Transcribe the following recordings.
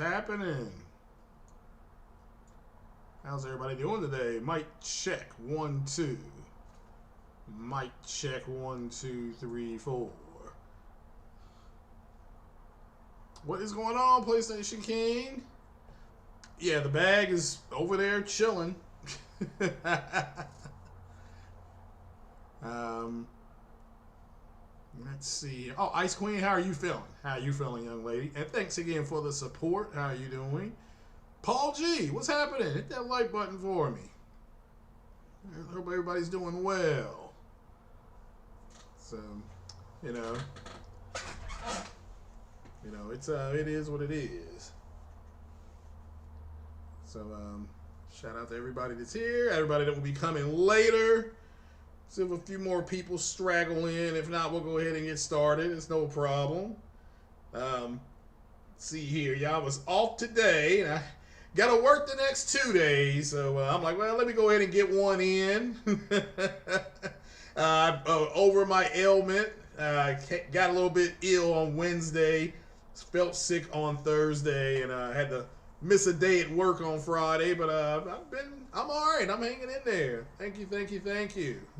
happening? How's everybody doing today? Mic check 1 2. Mic check 1 2 3 4. What is going on, PlayStation King? Yeah, the bag is over there chilling. Let's see. Oh, Ice Queen, how are you feeling? How are you feeling, young lady? And thanks again for the support. How are you doing? Paul G, what's happening? Hit that like button for me. I hope everybody's doing well. So, you know, it is what it is. So, shout out to everybody that's here, everybody that will be coming later. See if a few more people straggle in. If not, we'll go ahead and get started. It's no problem. See here, y'all was off today, and I got to work the next 2 days. So I'm like, well, let me go ahead and get one in. Over my ailment, got a little bit ill on Wednesday. Felt sick on Thursday, and I had to miss a day at work on Friday, but I'm all right. I'm hanging in there. Thank you.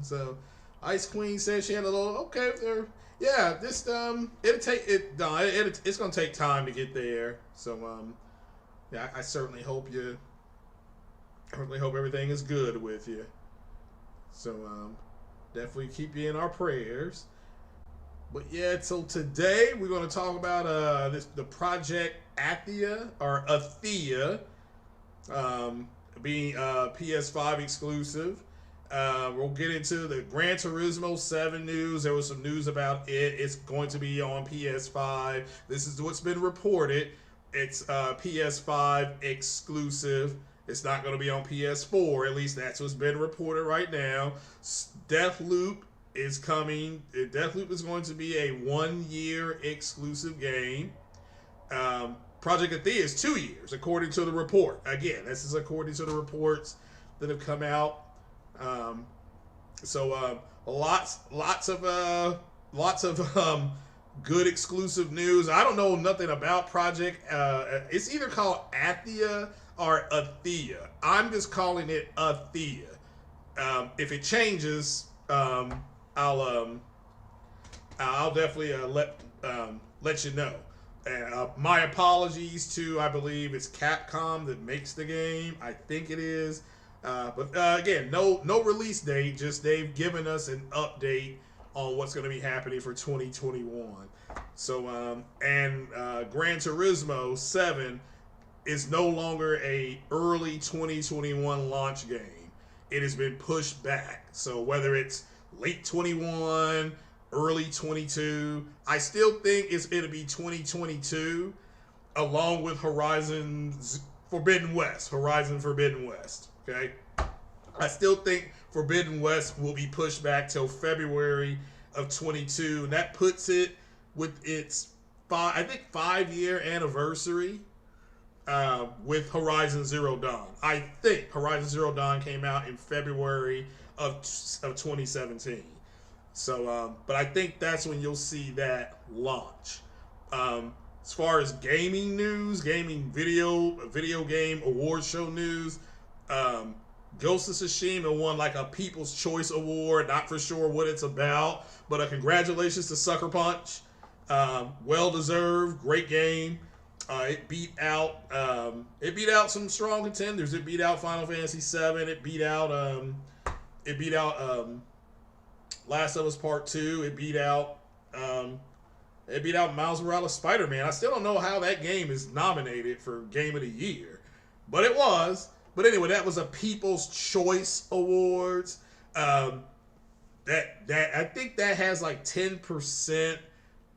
So, Ice Queen said she had a little, okay, yeah, this, it's going to take time to get there. So, yeah, I certainly hope everything is good with you. So, definitely keep you in our prayers. But yeah, so today we're going to talk about the project Athia, or Athia, being PS-5 exclusive. We'll get into the Gran Turismo 7 news. There was some news about it. It's going to be on PS5. This is what's been reported. It's PS5 exclusive. It's not going to be on PS4. At least that's what's been reported right now. Deathloop is coming. Deathloop is going to be a 1-year exclusive game. Project Athia is 2 years, according to the report. Again, this is according to the reports that have come out. Lots of good exclusive news. I don't know nothing about Project. It's either called Athia or Athia. I'm just calling it Athia. If it changes, I'll definitely let you know. My apologies to, I believe it's Capcom that makes the game. I think it is. But again, no release date. Just they've given us an update on what's going to be happening for 2021. So, Gran Turismo 7 is no longer a early 2021 launch game. It has been pushed back. So whether it's late 21, early 22, I still think it'll be 2022, along with Horizon Forbidden West. Okay, I still think Forbidden West will be pushed back till February of 22, and that puts it with its 5-year anniversary with Horizon Zero Dawn. I think Horizon Zero Dawn came out in February of 2017. So, but I think that's when you'll see that launch. As far as gaming news, video game award show news, Ghost of Tsushima won like a People's Choice Award. Not for sure what it's about, but congratulations to Sucker Punch. Well deserved, great game. It beat out some strong contenders. It beat out Final Fantasy VII. It beat out Last of Us Part 2. It beat out Miles Morales Spider-Man. I still don't know how that game is nominated for Game of the Year, but it was. But anyway, that was a People's Choice Awards. I think that has like 10%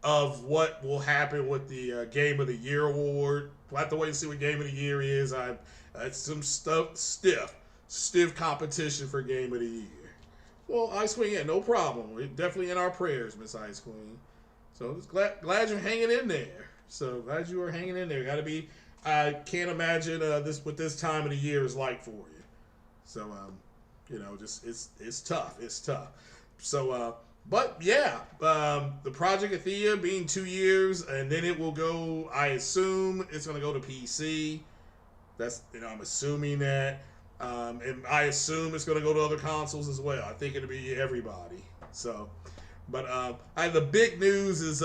of what will happen with the Game of the Year award. We'll have to wait and see what Game of the Year is. It's some stiff competition for Game of the Year. Well, Ice Queen, yeah, no problem. We're definitely in our prayers, Miss Ice Queen. So glad you're hanging in there. So glad you are hanging in there. Got to be. I can't imagine what this time of the year is like for you. So just it's tough. It's tough. So But yeah, the Project Athia being 2 years, and then it will go. I assume it's going to go to PC. That's I'm assuming that, and I assume it's going to go to other consoles as well. I think it'll be everybody. So, but the big news is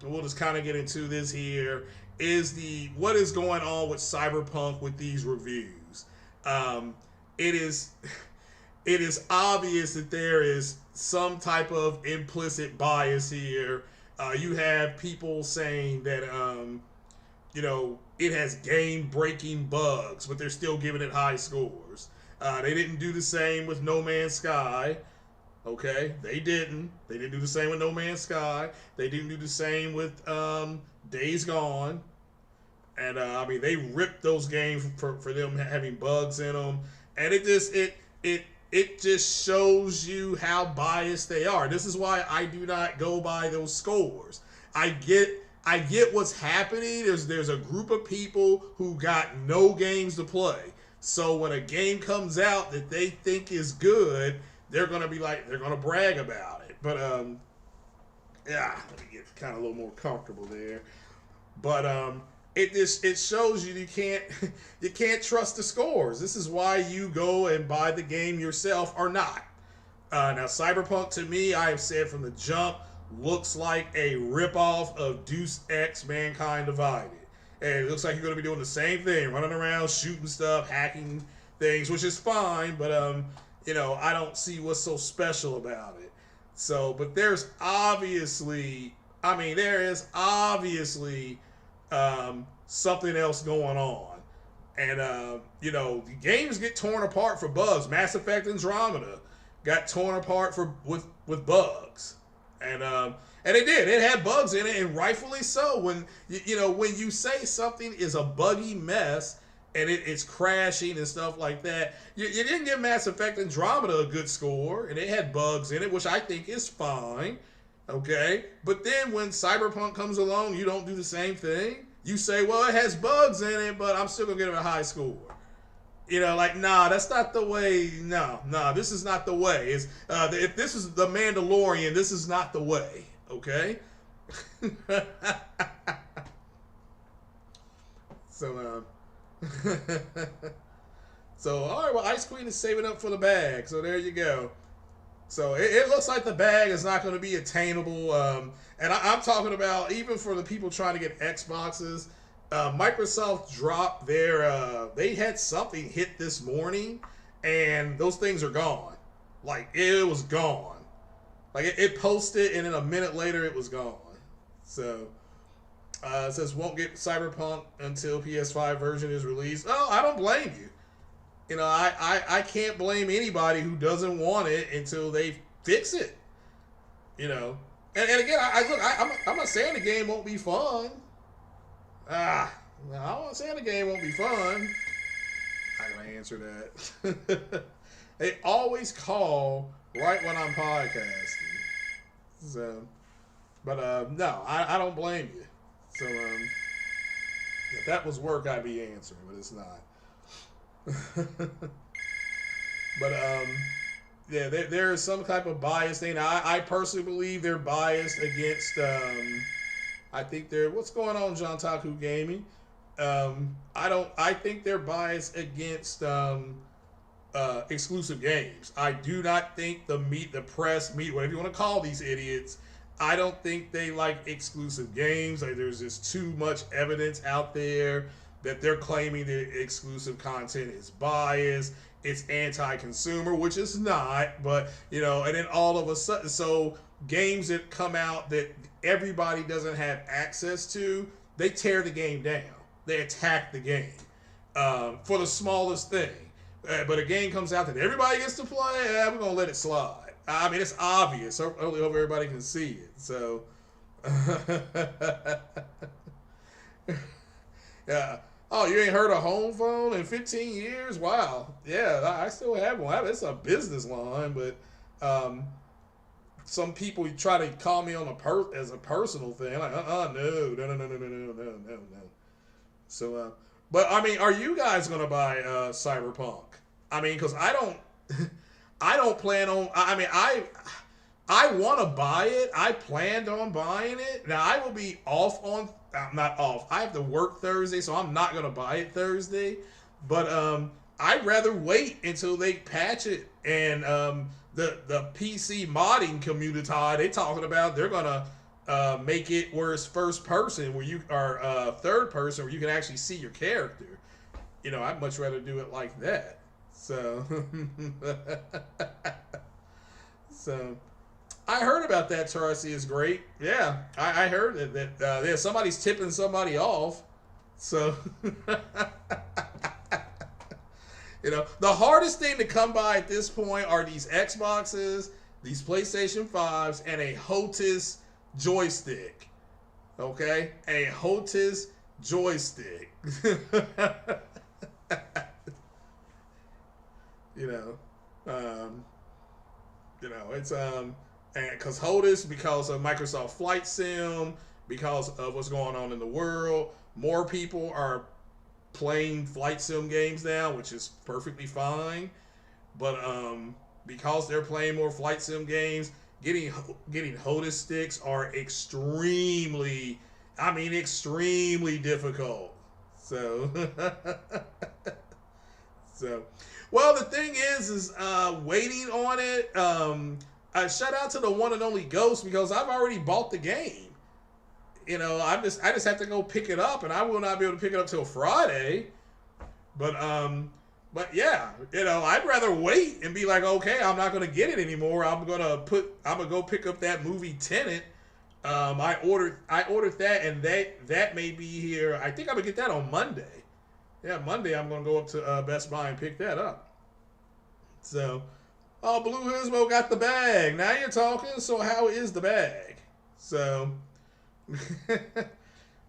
we'll just kind of get into this here. Is the what is going on with Cyberpunk with these reviews? It is it is obvious that there is some type of implicit bias here. You have people saying that it has game-breaking bugs, but they're still giving it high scores. They didn't do the same with No Man's Sky. Okay, they didn't. They didn't do the same with No Man's Sky. They didn't do the same with Days Gone. And they ripped those games for them having bugs in them, and it just shows you how biased they are. This is why I do not go by those scores. I get what's happening. There's a group of people who got no games to play. So when a game comes out that they think is good, they're gonna brag about it. But yeah, let me get kind of a little more comfortable there. But it shows you you can't trust the scores. This is why you go and buy the game yourself or not. Now Cyberpunk, to me, I have said from the jump, looks like a ripoff of Deus Ex Mankind Divided. And it looks like you're going to be doing the same thing, running around, shooting stuff, hacking things, which is fine, but I don't see what's so special about it. So, but there's obviously, something else going on. And, the games get torn apart for bugs. Mass Effect Andromeda got torn apart with bugs. And it did. It had bugs in it, and rightfully so. When you say something is a buggy mess and it's crashing and stuff like that, you didn't give Mass Effect Andromeda a good score, and it had bugs in it, which I think is fine. Okay, but then when Cyberpunk comes along, you don't do the same thing. You say, well, it has bugs in it, but I'm still gonna give it a high score. Nah, that's not the way. No, this is not the way. If this is the Mandalorian, this is not the way. Okay. So, all right. Well, Ice Queen is saving up for the bag. So there you go. So it looks like the bag is not going to be attainable. And I'm talking about even for the people trying to get Xboxes. Microsoft dropped they had something hit this morning, and those things are gone. Like, it was gone. Like, it posted, and then a minute later, it was gone. So, it says, won't get Cyberpunk until PS5 version is released. Oh, I don't blame you. I can't blame anybody who doesn't want it until they fix it. And again, I'm not saying the game won't be fun. I'm not saying the game won't be fun. I'm not gonna answer that. They always call right when I'm podcasting. So, but no, I don't blame you. So if that was work, I'd be answering, but it's not. But yeah, there is some type of bias thing. I personally believe they're biased against. I think they're what's going on, John Taku Gaming. I think they're biased against exclusive games. I do not think the press, whatever you want to call these idiots. I don't think they like exclusive games. Like, there's just too much evidence out there that they're claiming that exclusive content is biased, it's anti-consumer, which is not, but, and then all of a sudden, so games that come out that everybody doesn't have access to, they tear the game down. They attack the game for the smallest thing. But a game comes out that everybody gets to play, we're going to let it slide. It's obvious. I only hope everybody can see it. So, yeah. Oh, you ain't heard a home phone in 15 years? Wow. Yeah, I still have one. It's a business line, but some people try to call me on as a personal thing. Like, no. So, but are you guys gonna buy Cyberpunk? Because I don't plan on. I want to buy it. I planned on buying it. Now I will be off on. I'm not off. I have to work Thursday, so I'm not gonna buy it Thursday. But I'd rather wait until they patch it. And the PC modding community, they talking about they're gonna make it where it's first person, where you are third person, where you can actually see your character. You know, I'd much rather do it like that. So, so I heard about that. Tarsi is great. Yeah, I heard that somebody's tipping somebody off. So, you know, the hardest thing to come by at this point are these Xboxes, these PlayStation 5s, and a HOTAS joystick. Okay, a HOTAS joystick. you know, it's and because HOTAS, because of Microsoft Flight Sim, because of what's going on in the world, more people are playing flight sim games now, which is perfectly fine. But because they're playing more flight sim games, getting HOTAS sticks are extremely difficult. So, well, the thing is waiting on it. Shout out to the one and only Ghost, because I've already bought the game. You know, I just have to go pick it up, and I will not be able to pick it up till Friday. But yeah, you know, I'd rather wait and be like, okay, I'm not gonna get it anymore. I'm gonna go pick up that movie Tenet. I ordered that, and that may be here. I think I'm gonna get that on Monday. Yeah, Monday I'm gonna go up to Best Buy and pick that up. So, oh, Blue Hismo got the bag. Now you're talking. So how is the bag? So.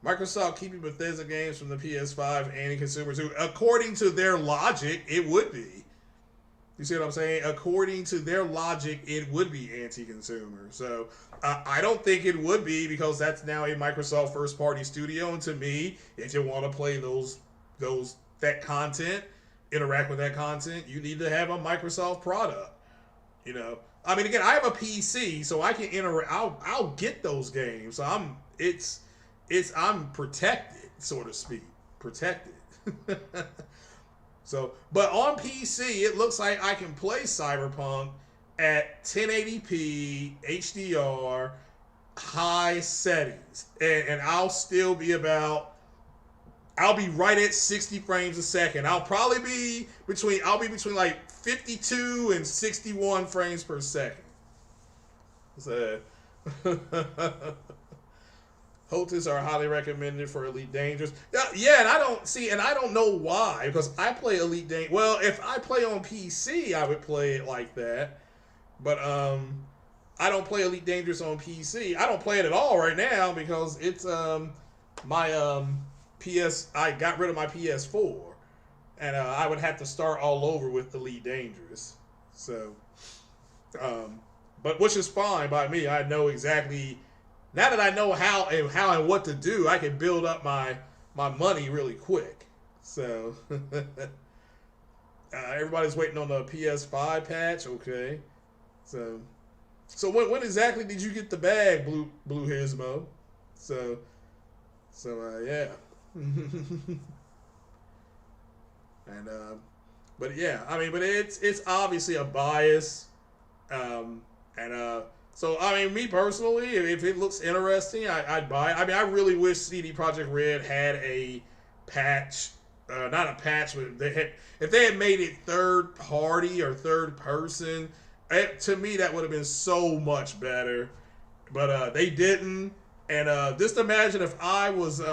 Microsoft keeping Bethesda games from the PS5 anti-consumers, who, according to their logic, it would be. You see what I'm saying? According to their logic, it would be anti-consumer. So I don't think it would be, because that's now a Microsoft first-party studio. And to me, if you want to play that content, interact with that content, you need to have a Microsoft product. You know, I mean, again, I have a PC, so I can interact. I'll get those games. So I'm protected, so to speak, protected. So, but on PC, it looks like I can play Cyberpunk at 1080p HDR high settings, and I'll still be I'll be right at 60 frames a second. I'll be between like 52 and 61 frames per second. So, HOTAS are highly recommended for Elite Dangerous. Yeah, and I don't know why, because I play Elite Dangerous. Well, if I play on PC, I would play it like that. But I don't play Elite Dangerous on PC. I don't play it at all right now, because it's my I got rid of my PS4, and I would have to start all over with Elite Dangerous. So, but which is fine by me. I know exactly. Now that I know how and what to do, I can build up my money really quick. So everybody's waiting on the PS5 patch. Okay, so when exactly did you get the bag, Blue Hismo? So yeah. And but yeah, I mean, but it's obviously a bias, so, I mean, me personally, if it looks interesting, I'd buy it. I mean, I really wish CD Projekt Red had a patch, not a patch, but if they had made it third party or third person, to me, that would have been so much better. But they didn't. And just imagine if I was, if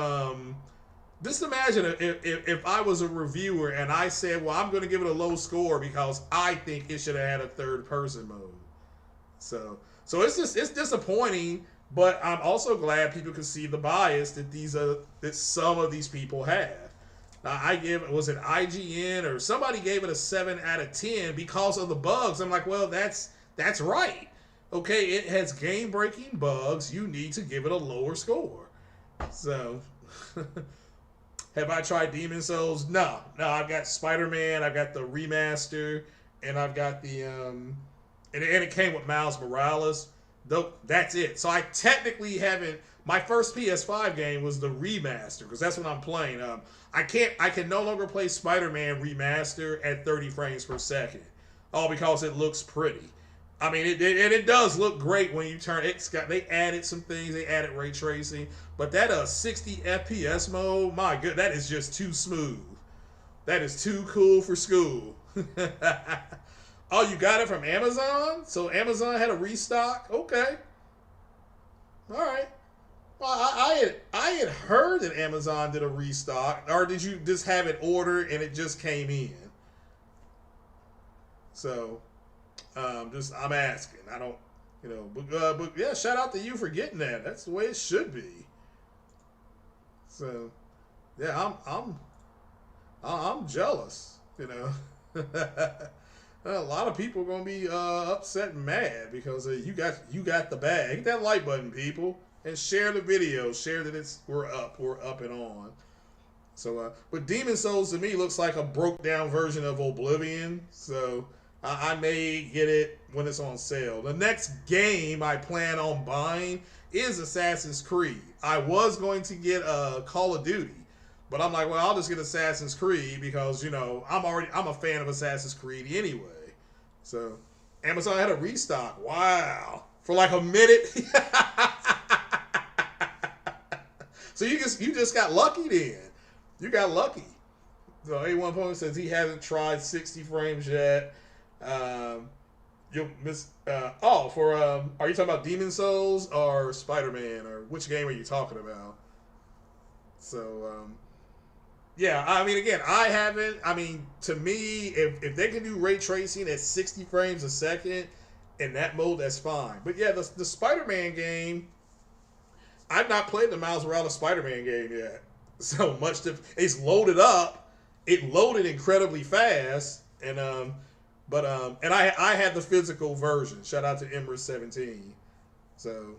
I was a reviewer and I said, well, I'm going to give it a low score because I think it should have had a third person mode. So it's disappointing, but I'm also glad people can see the bias that some of these people have. Now, was it IGN or somebody gave it a 7 out of 10 because of the bugs. I'm like, well, that's right. Okay, it has game-breaking bugs. You need to give it a lower score. So, have I tried Demon Souls? No. I've got Spider-Man. I've got the remaster, and I've got the and it came with Miles Morales. That's it. So I technically haven't. My first PS5 game was the remaster because that's what I'm playing. I can't. I can no longer play Spider-Man remaster at 30 frames per second, all because it looks pretty. I mean, it does look great when you turn. It's got. They added some things. They added ray tracing, but that 60 FPS mode, my good, that is just too smooth. That is too cool for school. Oh, you got it from Amazon? So Amazon had a restock? Okay. All right. Well, I had heard that Amazon did a restock, or did you just have it ordered and it just came in? So, just I'm asking. I don't, but yeah, shout out to you for getting that. That's the way it should be. So, yeah, I'm jealous. A lot of people are gonna be upset and mad because you got the bag. Hit that like button, people, and share the video. Share that we're up and on. So, but Demon Souls to me looks like a broke down version of Oblivion. So I may get it when it's on sale. The next game I plan on buying is Assassin's Creed. I was going to get Call of Duty. But I'm like, well, I'll just get Assassin's Creed because, I'm a fan of Assassin's Creed anyway. So, Amazon had a restock. Wow. For like a minute. So you just got lucky then. You got lucky. So A1 Point says he hasn't tried 60 frames yet. You'll miss. Are you talking about Demon Souls or Spider-Man, or which game are you talking about? So, yeah, I mean, again, I haven't. I mean, to me, if they can do ray tracing at 60 frames a second in that mode, that's fine. But yeah, the Spider-Man game, I've not played the Miles Morales Spider-Man game yet. So much to it's loaded up. It loaded incredibly fast, and I had the physical version. Shout out to Ember17. So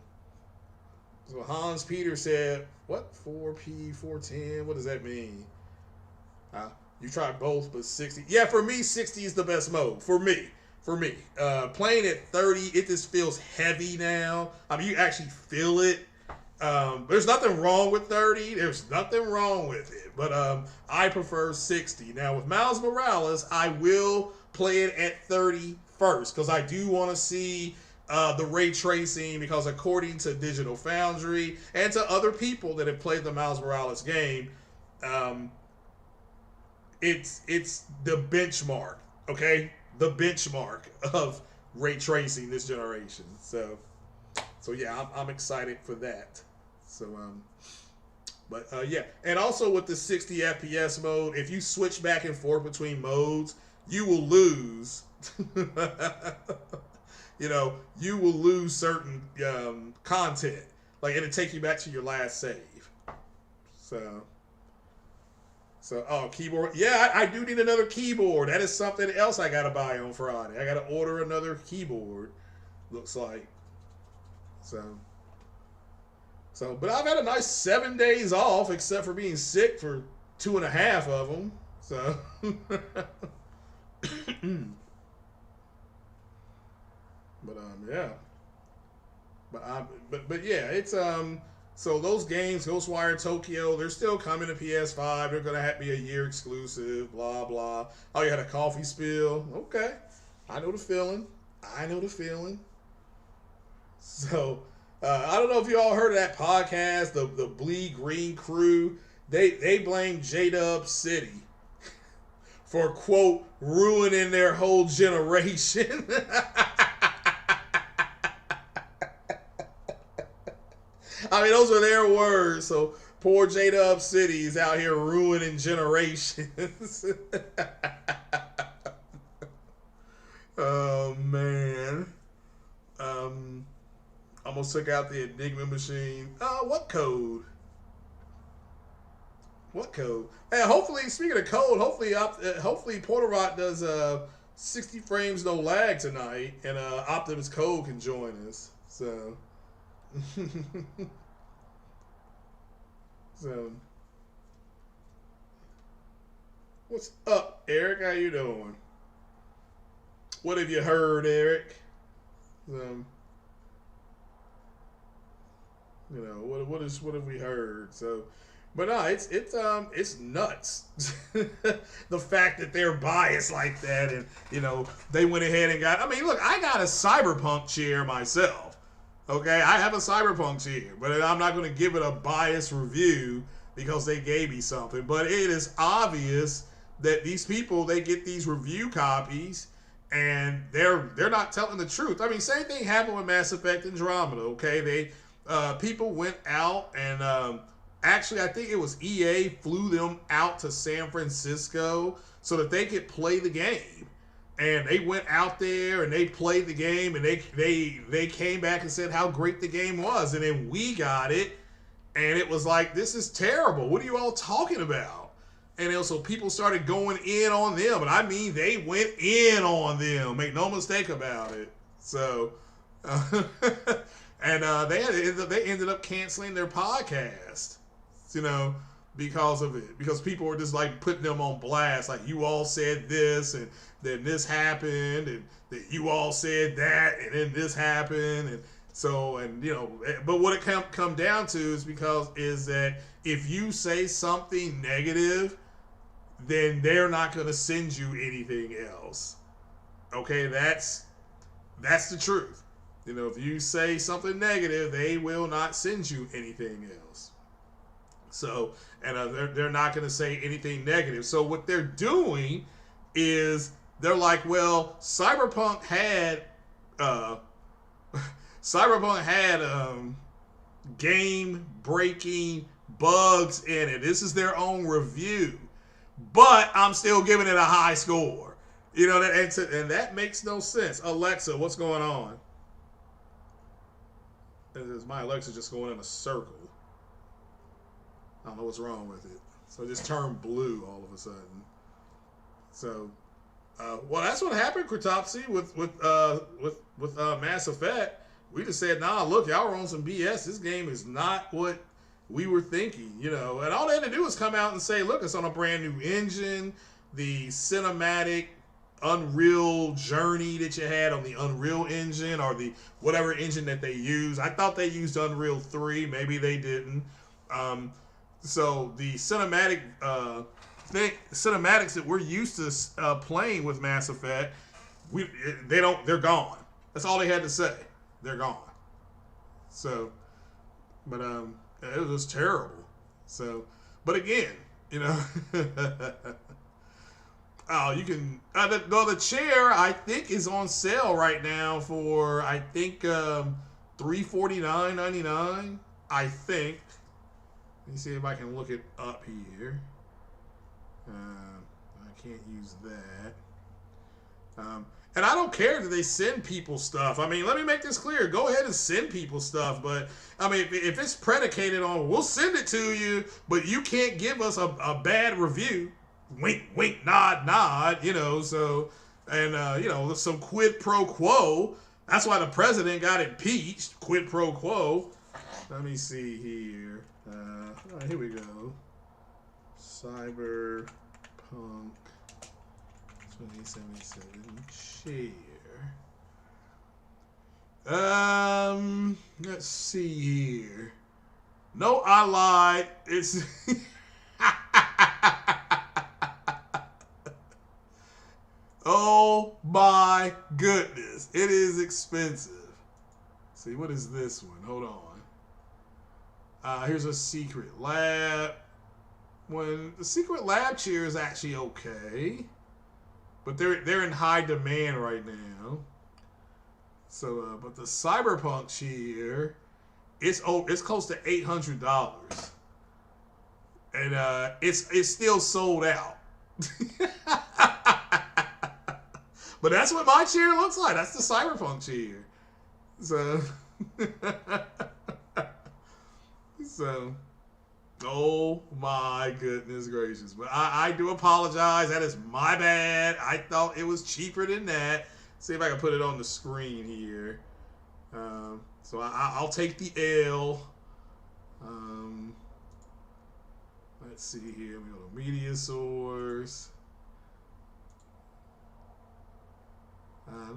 Hans Peter said, "What 4P 410? What does that mean?" You tried both, but 60. Yeah, for me, 60 is the best mode. For me. Playing at 30, it just feels heavy now. I mean, you actually feel it. There's nothing wrong with 30. There's nothing wrong with it. But I prefer 60. Now, with Miles Morales, I will play it at 30 first because I do want to see the ray tracing, because according to Digital Foundry and to other people that have played the Miles Morales game, it's the benchmark, okay? The benchmark of ray tracing this generation. So yeah, I'm excited for that. So yeah, and also with the 60 FPS mode, if you switch back and forth between modes, you will lose. You will lose certain content. Like, it'll take you back to your last save. So, keyboard. Yeah, I do need another keyboard. That is something else I gotta buy on Friday. I gotta order another keyboard. Looks like. But I've had a nice 7 days off, except for being sick for 2.5 of them. So. Yeah. But yeah, it's So those games, Ghostwire Tokyo, they're still coming to PS5. They're gonna be a year exclusive. Blah blah. Oh, you had a coffee spill. Okay, I know the feeling. So I don't know if you all heard of that podcast, the Bleed Green Crew. They blame J-Dub City for, quote, ruining their whole generation. I mean, those are their words. So poor J-Dub City is out here ruining generations. Oh, man. Almost took out the Enigma machine. What code? Hey, hopefully, speaking of code, hopefully Porterot does 60 frames no lag tonight, and Optimus Code can join us. So. What's up, Eric? How you doing? What have you heard, Eric? You know, what have we heard? So, but no, it's nuts. The fact that they're biased like that, and you know, they went ahead and got. I mean, look, I got a Cyberpunk chair myself. Okay, I have a Cyberpunk chair, but I'm not going to give it a biased review because they gave me something. But it is obvious that these people, they get these review copies and they're not telling the truth. I mean, same thing happened with Mass Effect Andromeda. Okay, they people went out and actually I think it was EA flew them out to San Francisco so that they could play the game. And they went out there and they played the game and they came back and said how great the game was. And then we got it and it was like, this is terrible. What are you all talking about? And also people started going in on them. And I mean, they went in on them. Make no mistake about it. So, and they ended up canceling their podcast, you know, because of it. Because people were just like putting them on blast. Like, you all said this and then this happened and that you all said that and then this happened. And so, and you know, but what it come down to is that if you say something negative, then they're not going to send you anything else. Okay, that's the truth. You know, if you say something negative, they will not send you anything else. So, and they're not going to say anything negative. So what they're doing is they're like, well, Cyberpunk had game breaking bugs in it. This is their own review, but I'm still giving it a high score. You know, and that makes no sense. Alexa, what's going on? Is my Alexa just going in a circle? I don't know what's wrong with it. So it just turned blue all of a sudden. So, well, that's what happened, Kratopsy, with Mass Effect. We just said, nah, look, y'all were on some BS. This game is not what we were thinking, you know. And all they had to do was come out and say, look, it's on a brand new engine. The cinematic Unreal journey that you had on the Unreal engine or the whatever engine that they use. I thought they used Unreal 3. Maybe they didn't. So the cinematic cinematics that we're used to playing with Mass Effect, they're gone. That's all they had to say. They're gone. So, but it was terrible. So, but again, you know, oh, you can. The chair I think is on sale right now for I think $349.99. I think. Let me see if I can look it up here. I can't use that. And I don't care that they send people stuff. I mean, let me make this clear. Go ahead and send people stuff. But, I mean, if it's predicated on, we'll send it to you, but you can't give us a bad review. Wink, wink, nod, nod, you know. So, and, you know, some quid pro quo. That's why the president got impeached. Quid pro quo. Let me see here. Here we go. Cyberpunk 2077 chair. Let's see here. No, I lied. It's oh my goodness. It is expensive. Let's see, what is this one? Hold on. Here's a secret lab. When the secret lab chair is actually okay, but they're in high demand right now. So, but the Cyberpunk chair, it's close to $800, and it's still sold out. But that's what my chair looks like. That's the Cyberpunk chair. So. So, oh my goodness gracious. But I do apologize. That is my bad. I thought it was cheaper than that. See if I can put it on the screen here. So I'll take the L. Let's see here. We go to media source.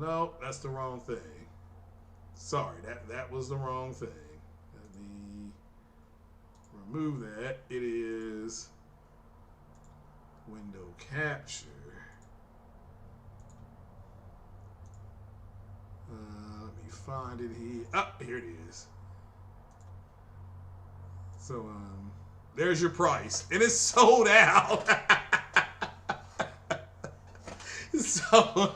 No, that's the wrong thing. Sorry, that was the wrong thing. remove that. It is window capture. Let me find it here. Oh, here it is. So, there's your price. And it's sold out. So,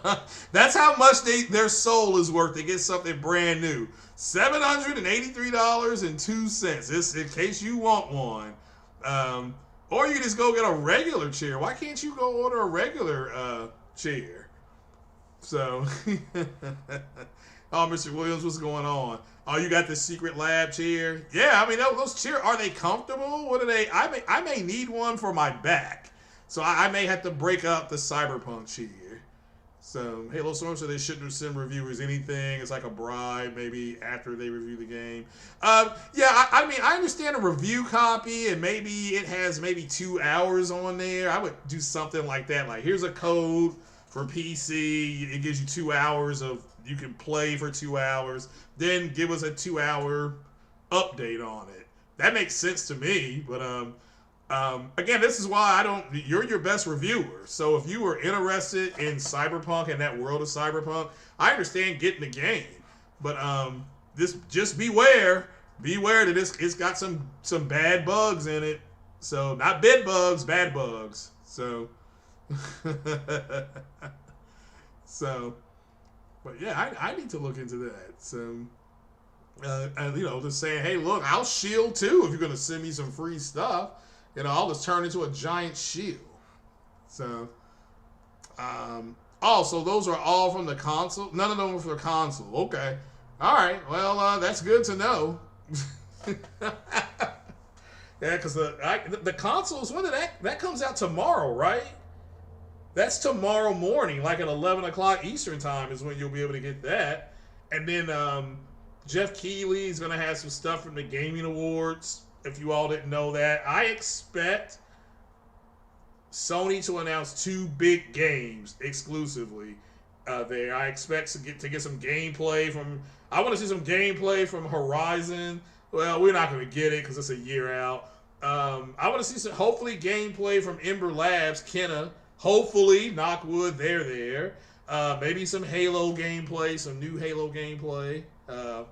that's how much their soul is worth to get something brand new. $783.02. This, in case you want one. Or you can just go get a regular chair. Why can't you go order a regular chair? So, oh, Mr. Williams, what's going on? Oh, you got the secret lab chair? Yeah, I mean, those chairs, are they comfortable? What are they? I may need one for my back. So I may have to break up the Cyberpunk chair. So, Halo Storm said they shouldn't send reviewers anything. It's like a bribe, maybe after they review the game. Yeah, I mean, I understand a review copy, and maybe it has maybe 2 hours on there. I would do something like that. Like, here's a code for PC. It gives you 2 hours of, you can play for 2 hours. Then give us a 2-hour update on it. That makes sense to me, but again, this is why you're your best reviewer. So if you were interested in Cyberpunk and that world of Cyberpunk, I understand getting the game. But just beware that it's got some bad bugs in it. So not bed bugs, bad bugs. So but yeah, I need to look into that. So just saying, hey, look, I'll shield too if you're gonna send me some free stuff. I'll just turn into a giant shield. So, so those are all from the console? None of them are for the console. Okay. All right. Well, that's good to know. Yeah, because the consoles, when that comes out tomorrow, right? That's tomorrow morning, like at 11 o'clock Eastern time is when you'll be able to get that. And then Jeff Keighley is going to have some stuff from the Gaming Awards. If you all didn't know that, I expect Sony to announce 2 big games exclusively there. I expect to get some gameplay from. I want to see some gameplay from Horizon. Well, we're not going to get it because it's a year out. I want to see some, hopefully, gameplay from Ember Labs, Kenna. Hopefully, knock wood, they're there. Maybe some Halo gameplay, some new Halo gameplay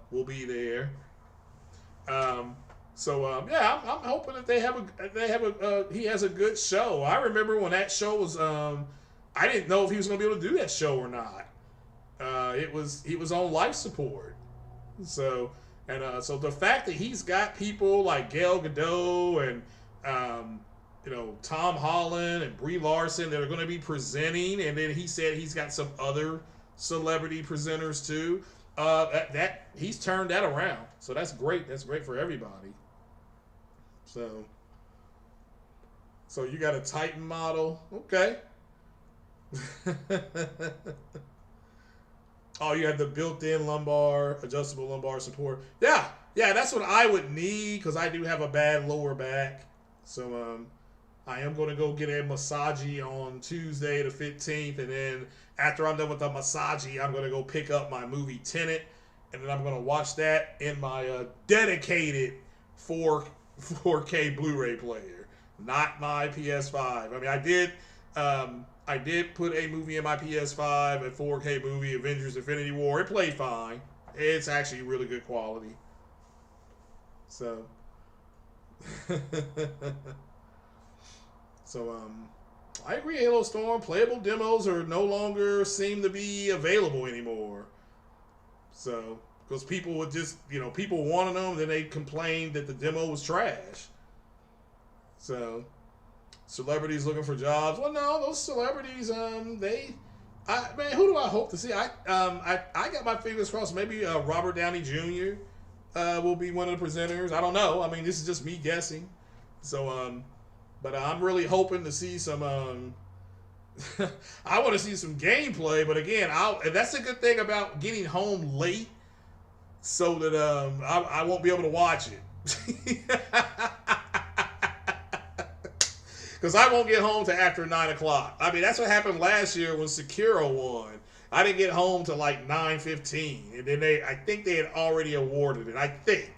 will be there. Yeah, I'm hoping that he has a good show. I remember when that show was, I didn't know if he was going to be able to do that show or not. He was on life support. So the fact that he's got people like Gal Gadot and Tom Holland and Brie Larson that are going to be presenting, and then he said he's got some other celebrity presenters too. That he's turned that around, so that's great. That's great for everybody. So you got a Titan model, okay? Oh, you have the built-in adjustable lumbar support. Yeah, that's what I would need because I do have a bad lower back. So I am going to go get a massage on Tuesday the 15th, and then after I'm done with the massage, I'm going to go pick up my movie Tenet, and then I'm going to watch that in my dedicated 4K Blu-ray player, not my PS5. I mean, I did put a movie in my PS5, a 4K movie, Avengers: Infinity War. It played fine. It's actually really good quality. So, I agree. Halo Storm playable demos are no longer seem to be available anymore. So, because people would just, people wanted them, then they complained that the demo was trash. So, celebrities looking for jobs. Well, no, those celebrities, who do I hope to see? I got my fingers crossed. Maybe Robert Downey Jr. Will be one of the presenters. I don't know. I mean, this is just me guessing. So, but I'm really hoping to see some. I want to see some gameplay, but again, that's a good thing about getting home late, so that I won't be able to watch it. Because I won't get home till after 9 o'clock. I mean, that's what happened last year when Sekiro won. I didn't get home till like 9:15, and then I think they had already awarded it. I think.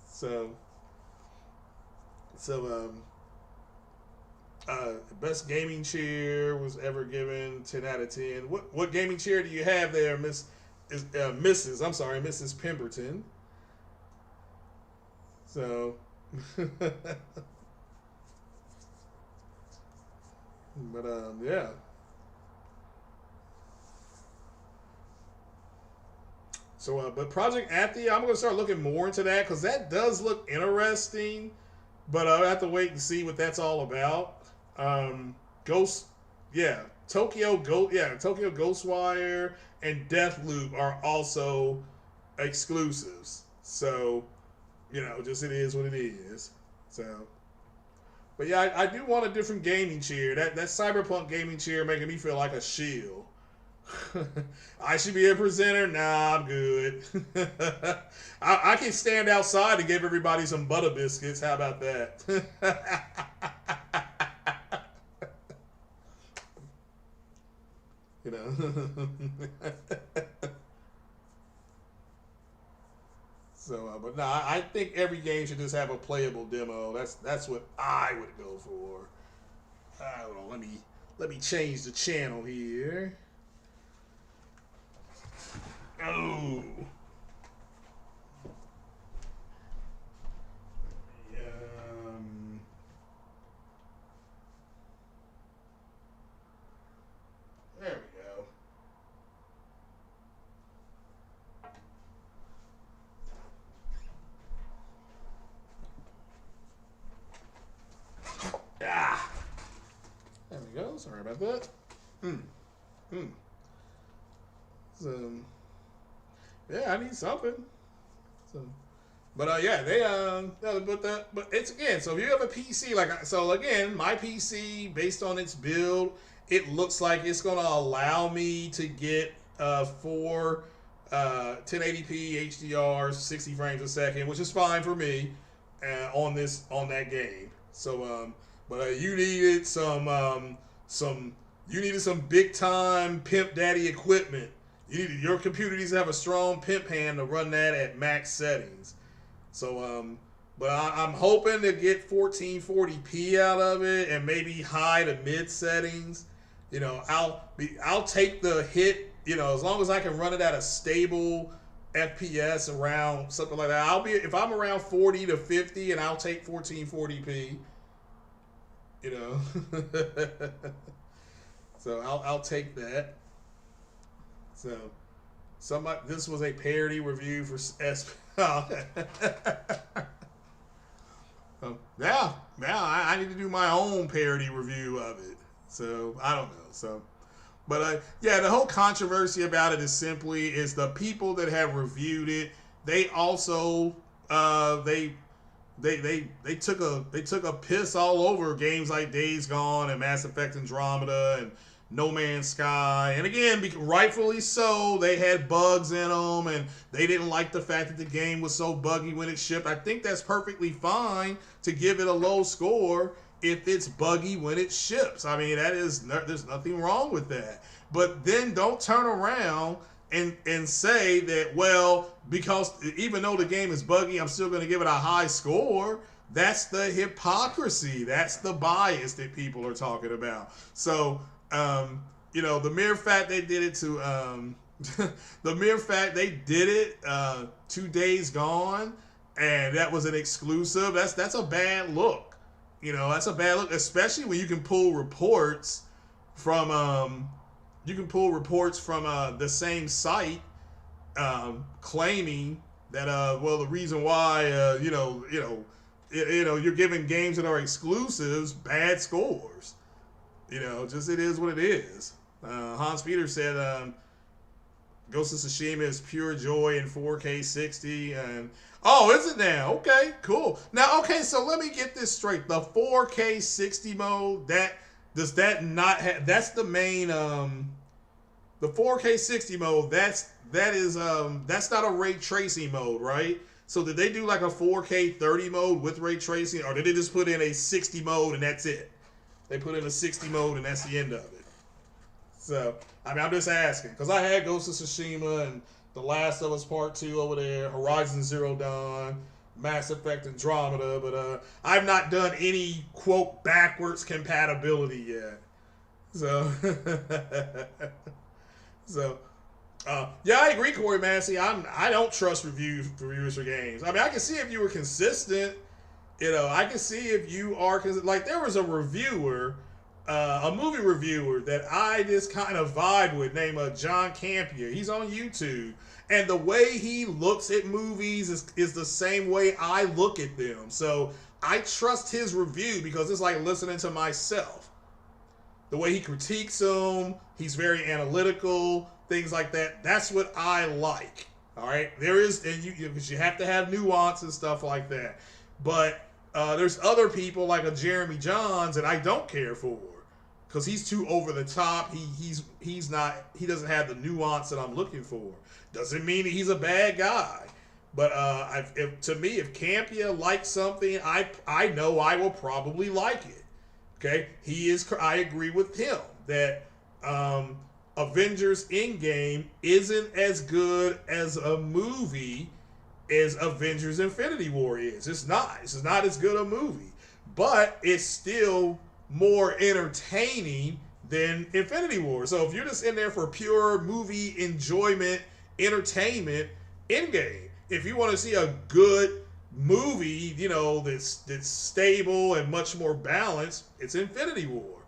So, So best gaming chair was ever given, 10 out of 10. What gaming chair do you have there, Mrs. I'm sorry, Mrs. Pemberton? So, but yeah. So, but Project Athia, I'm gonna start looking more into that because that does look interesting. But I'll have to wait and see what that's all about. Ghost, yeah, Tokyo Ghostwire and Deathloop are also exclusives. So, just it is what it is. So, but yeah, I do want a different gaming chair. That Cyberpunk gaming chair making me feel like a shield. I should be a presenter. Nah, I'm good. I can stand outside and give everybody some butter biscuits. How about that? you know. So, but no, I think every game should just have a playable demo. That's what I would go for. Hold on, let me change the channel here. Oh. There we go. Ah. There we go. Sorry about that. So, yeah, I need something. So, but yeah, but it's again. So if you have a PC, my PC based on its build, it looks like it's gonna allow me to get 1080p HDR, 60 frames a second, which is fine for me on that game. So but you needed some big time pimp daddy equipment. Your computer needs to have a strong pimp hand to run that at max settings. So, but I'm hoping to get 1440p out of it and maybe high to mid settings. I'll take the hit. As long as I can run it at a stable FPS around something like that. If I'm around 40 to 50, and I'll take 1440p. So I'll take that. So, this was a parody review for now I need to do my own parody review of it. So I don't know. So, but yeah, the whole controversy about it is the people that have reviewed it. They also they took a piss all over games like Days Gone and Mass Effect Andromeda and No Man's Sky. And again, rightfully so, they had bugs in them, and they didn't like the fact that the game was so buggy when it shipped. I think that's perfectly fine to give it a low score if it's buggy when it ships. I mean, there's nothing wrong with that. But then don't turn around and say that, well, because even though the game is buggy, I'm still going to give it a high score. That's the hypocrisy. That's the bias that people are talking about. So, the mere fact they did it to, to Days Gone, and that was an exclusive. That's a bad look. That's a bad look, especially when you can pull reports from the same site claiming that the reason why you're giving games that are exclusives bad scores. Just it is what it is. Hans Peter said Ghost of Tsushima is pure joy in 4K 60, and is it now? Okay, cool. Now, okay, so let me get this straight. The 4K 60 mode, that's the main the 4K 60 mode, that's not a ray tracing mode, right? So did they do like a 4K 30 mode with ray tracing, or did they just put in a 60 mode and that's it? They put in a 60 mode and that's the end of it. So, I'm just asking, because I had Ghost of Tsushima and The Last of Us Part 2 over there, Horizon Zero Dawn, Mass Effect Andromeda, but I've not done any quote backwards compatibility yet. So, so yeah, I agree, Corey Massey. I don't trust reviewers for games. I mean, I can see if you were consistent. You know, I can see if you are like there was a reviewer, a movie reviewer that I just kind of vibe with, named John Campion. He's on YouTube, and the way he looks at movies is the same way I look at them. So I trust his review because it's like listening to myself. The way he critiques them, he's very analytical, things like that. That's what I like. All right, there is, and because you have to have nuance and stuff like that. But there's other people like a Jeremy Johns that I don't care for because he's too over the top. He doesn't have the nuance that I'm looking for. Doesn't mean that he's a bad guy. But to me, if Campia likes something, I know I will probably like it. Okay, I agree with him that Avengers Endgame isn't as good as a movie as Avengers Infinity War is. It's not. It's not as good a movie. But it's still more entertaining than Infinity War. So if you're just in there for pure movie enjoyment, entertainment, Endgame. If you want to see a good movie, you know, that's stable and much more balanced, it's Infinity War.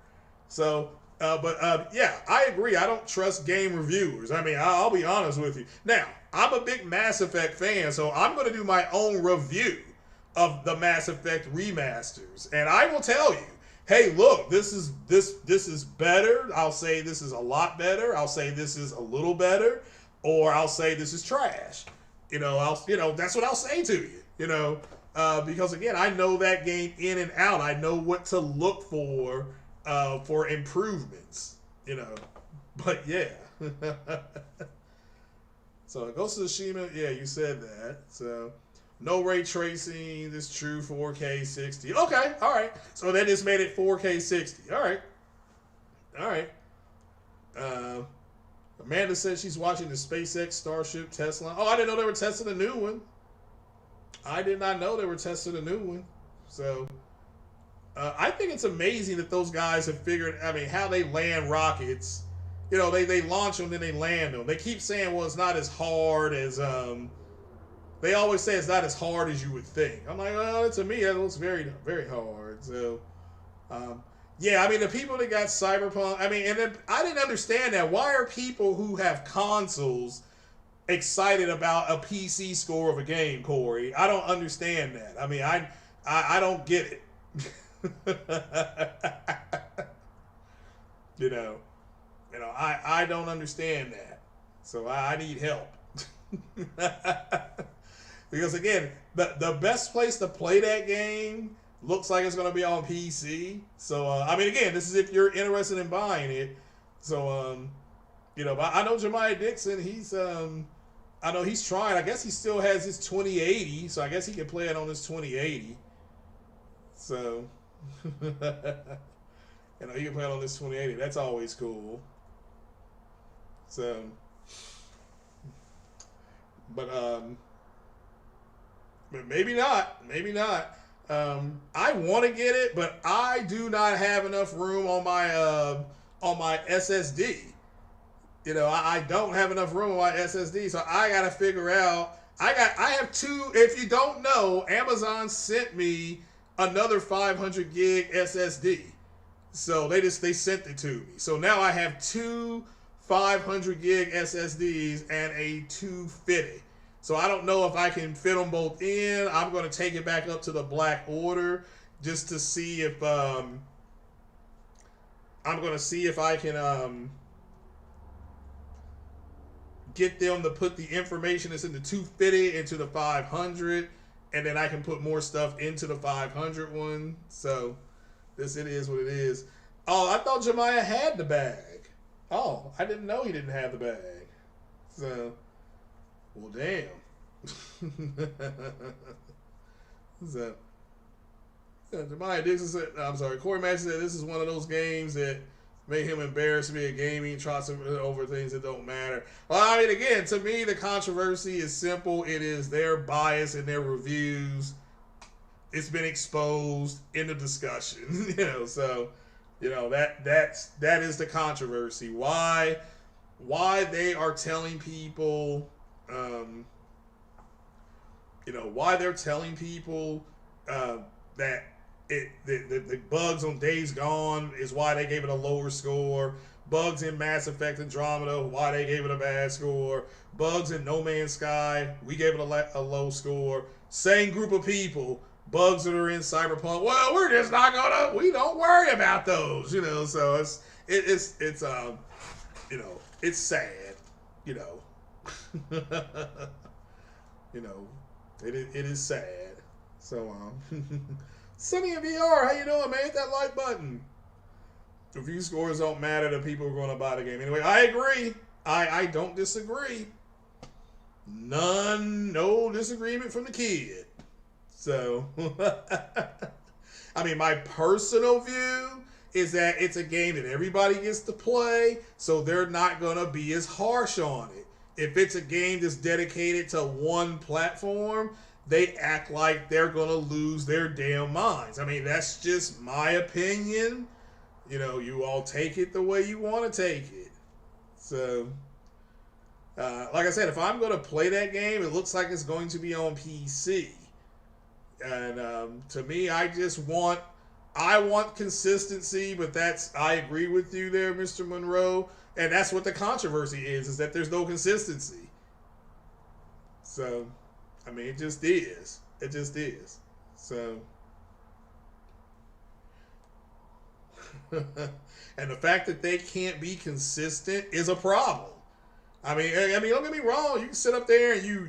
So yeah, I agree. I don't trust game reviewers. I mean, I'll be honest with you. Now, I'm a big Mass Effect fan, so I'm going to do my own review of the Mass Effect remasters, and I will tell you, hey, look, this is better. I'll say this is a lot better. I'll say this is a little better, or I'll say this is trash. You know, that's what I'll say to you. You know, because again, I know that game in and out. I know what to look for improvements. You know, but yeah. So Ghost of Tsushima, yeah, you said that. So no ray tracing, this true 4K 60. Okay, all right. So that just made it 4K 60. All right. All right. Amanda says she's watching the SpaceX Starship Tesla. Oh, I didn't know they were testing a new one. I did not know they were testing a new one. So I think it's amazing that those guys have figured, I mean, how they land rockets. You know, they launch them, then they land them. They keep saying, well, it's not as hard as, they always say it's not as hard as you would think. I'm like, well, to me, that looks very, very hard. So, yeah, I mean, the people that got Cyberpunk, I mean, and then I didn't understand that. Why are people who have consoles excited about a PC score of a game, Corey? I don't understand that. I mean, I don't get it. You know, I don't understand that. So I need help. Because again, the best place to play that game looks like it's going to be on PC. So I mean, again, this is if you're interested in buying it. So you know, but I know Jemiah Dixon. I know he's trying. I guess he still has his 2080, so I guess he can play it on his 2080. So you know, he can play it on this 2080. That's always cool. So, but maybe not. Maybe not. I want to get it, but I do not have enough room on my SSD. You know, I don't have enough room on my SSD, so I got to figure out. I have two. If you don't know, Amazon sent me another 500 gig SSD. So they sent it to me. So now I have two 500 gig SSDs and a 250. So I don't know if I can fit them both in. I'm going to take it back up to the black order just to see if I'm going to see if I can get them to put the information that's in the 250 into the 500, and then I can put more stuff into the 500 one. So it is what it is. Oh, I thought Jemiah had the bag. Oh, I didn't know he didn't have the bag. So, well, damn. So, Jemiah Dixon said, I'm sorry, Corey Massey said this is one of those games that make him embarrass me at gaming, try some over things that don't matter. Well, I mean, again, to me, the controversy is simple. It is their bias in their reviews. It's been exposed in the discussion, So, that is the controversy. Why they are telling people, why they're telling people that the bugs on Days Gone is why they gave it a lower score. Bugs in Mass Effect Andromeda, why they gave it a bad score. Bugs in No Man's Sky, we gave it a low score. Same group of people. Bugs that are in Cyberpunk, well, we're just not we don't worry about those, So it's it's sad, it is sad. So Sunny in VR, how you doing, man? Hit that like button. Review scores don't matter to people who are going to buy the game. Anyway, I agree. I don't disagree. No disagreement from the kid. So, I mean, my personal view is that it's a game that everybody gets to play, so they're not going to be as harsh on it. If it's a game that's dedicated to one platform, they act like they're going to lose their damn minds. I mean, that's just my opinion. You all take it the way you want to take it. So, like I said, if I'm going to play that game, it looks like it's going to be on PC. And to me, I want consistency, but I agree with you there, Mr. Monroe. And that's what the controversy is that there's no consistency. So, I mean, it just is. It just is. So, and the fact that they can't be consistent is a problem. I mean, don't get me wrong. You can sit up there and you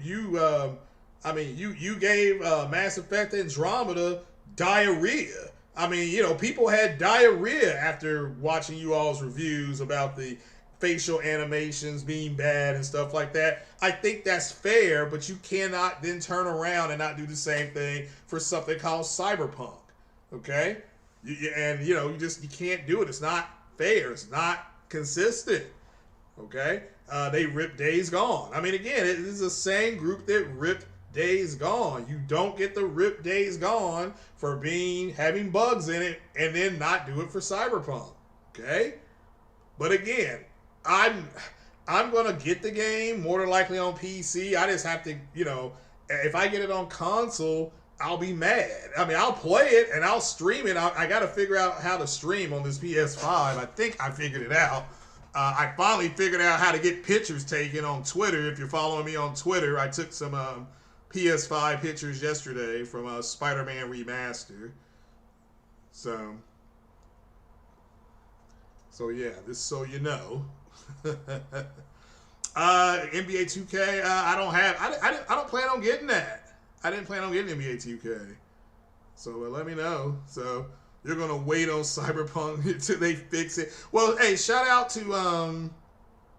gave Mass Effect Andromeda diarrhea. I mean, people had diarrhea after watching you all's reviews about the facial animations being bad and stuff like that. I think that's fair, but you cannot then turn around and not do the same thing for something called Cyberpunk. Okay? You can't do it. It's not fair. It's not consistent. Okay? They ripped Days Gone. I mean, again, it is the same group that ripped Days Gone. You don't get the rip Days Gone for having bugs in it and then not do it for Cyberpunk. Okay? But again, I'm gonna get the game more than likely on PC. I just have to, if I get it on console, I'll be mad. I mean, I'll play it and I'll stream it. I got to figure out how to stream on this PS-5. I think I figured it out. I finally figured out how to get pictures taken on Twitter. If you're following me on Twitter, I took some PS5 pictures yesterday from Spider-Man Remaster. So yeah, this so you know. NBA 2K, I don't plan on getting that. I didn't plan on getting NBA 2K. So let me know. So you're gonna wait on Cyberpunk until they fix it. Well, hey, shout out to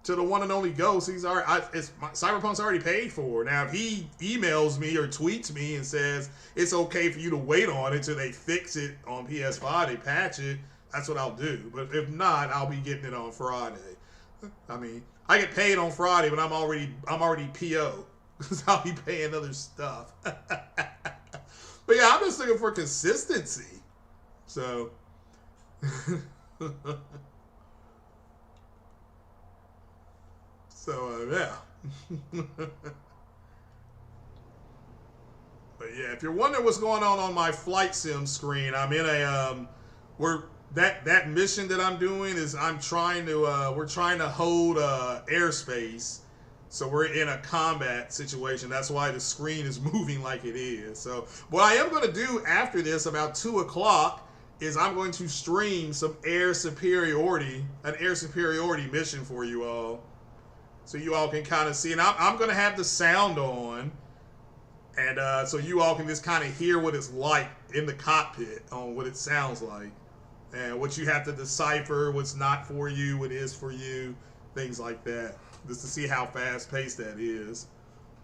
the one and only Ghost. Cyberpunk's already paid for. Now, if he emails me or tweets me and says it's okay for you to wait on it till they fix it on PS5, they patch it, that's what I'll do. But if not, I'll be getting it on Friday. I mean, I get paid on Friday, but I'm already PO because I'll be paying other stuff. But yeah, I'm just looking for consistency. So. Yeah. But yeah, if you're wondering what's going on my flight sim screen, I'm in that mission that I'm doing is we're trying to hold airspace. So we're in a combat situation. That's why the screen is moving like it is. So what I am going to do after this, about 2 o'clock, is I'm going to stream an air superiority mission for you all. So you all can kind of see. And I'm going to have the sound on. And so you all can just kind of hear what it's like in the cockpit on what it sounds like. And what you have to decipher, what's not for you, what is for you, things like that. Just to see how fast-paced that is.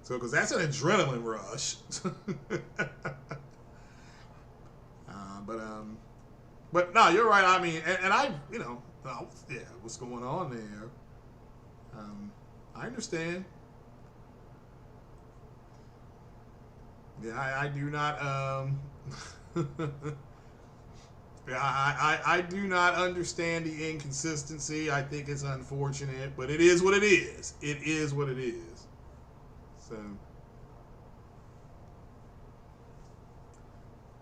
So, because that's an adrenaline rush. But no, you're right. I mean, and I Yeah, what's going on there? I understand. Yeah, I do not. Yeah, I do not understand the inconsistency. I think it's unfortunate, but it is what it is. It is what it is. So,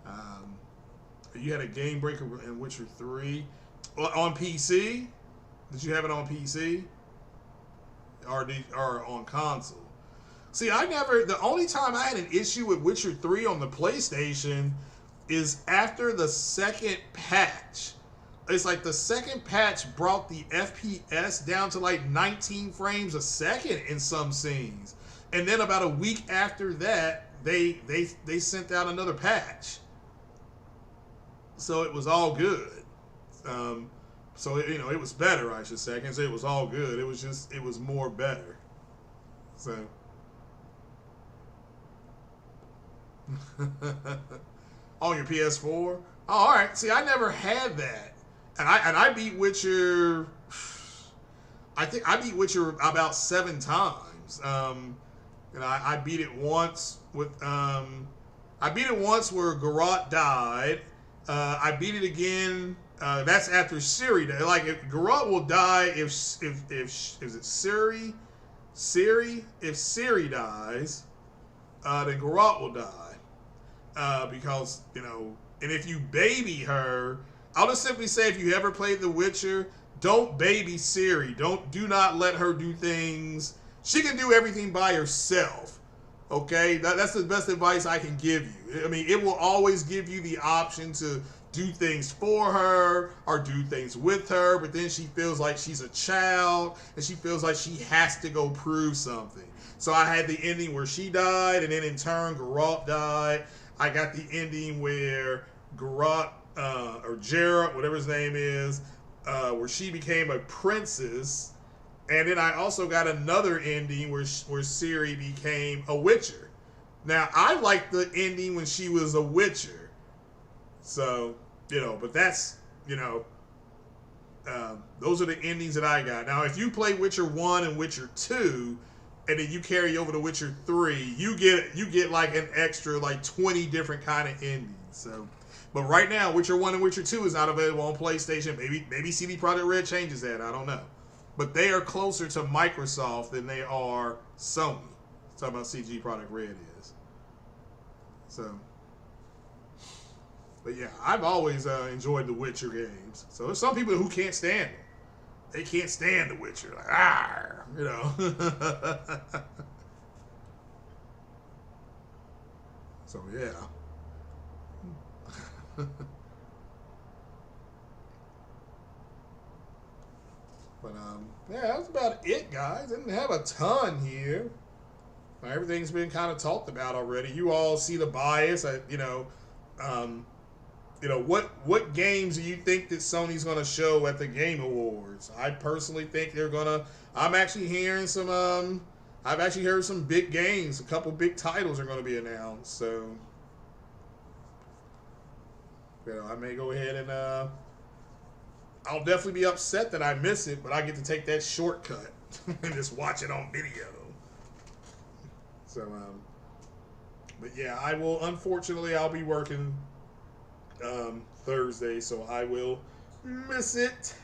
um, you had a game breaker in Witcher 3 on PC. Did you have it on PC or on console? See, I never. The only time I had an issue with Witcher 3 on the PlayStation is after the second patch. It's like the second patch brought the FPS down to like 19 frames a second in some scenes, and then about a week after that, they sent out another patch, so it was all good. So it was better, I should say. I can't say it was all good. It was more better. So. On your PS4? Oh, all right. See, I never had that, and I beat Witcher. I think I beat Witcher about 7 times. And I beat it once with I beat it once where Garrot died. I beat it again. That's after Ciri died. Like if Garrot will die if is it Ciri? If Ciri dies, then Garrot will die. Because, and if you baby her, I'll just simply say if you ever played The Witcher, don't baby Ciri. Do not let her do things. She can do everything by herself. Okay? That's the best advice I can give you. I mean, it will always give you the option to do things for her or do things with her, but then she feels like she's a child and she feels like she has to go prove something. So I had the ending where she died, and then in turn Geralt died. I got the ending where Geralt, or Geralt, whatever his name is, where she became a princess. And then I also got another ending where Ciri became a Witcher. Now, I liked the ending when she was a Witcher. So, but that's, those are the endings that I got. Now, if you play Witcher 1 and Witcher 2, and then you carry over to Witcher 3, you get like an extra like 20 different kind of endings. So, but right now, Witcher 1 and Witcher 2 is not available on PlayStation. Maybe CD Projekt Red changes that. I don't know. But they are closer to Microsoft than they are Sony. Talking about CD Projekt Red is. So, but yeah, I've always enjoyed the Witcher games. So there's some people who can't stand them. They can't stand The Witcher. Like, So, yeah. But, yeah, that's about it, guys. Didn't have a ton here. Everything's been kind of talked about already. You all see the bias. What games do you think that Sony's going to show at the Game Awards? I personally think they're going to. I'm actually hearing some. I've actually heard some big games. A couple big titles are going to be announced. So, I may go ahead and. I'll definitely be upset that I miss it, but I get to take that shortcut and just watch it on video. So, but yeah, I will. Unfortunately, I'll be working. Thursday, so I will miss it.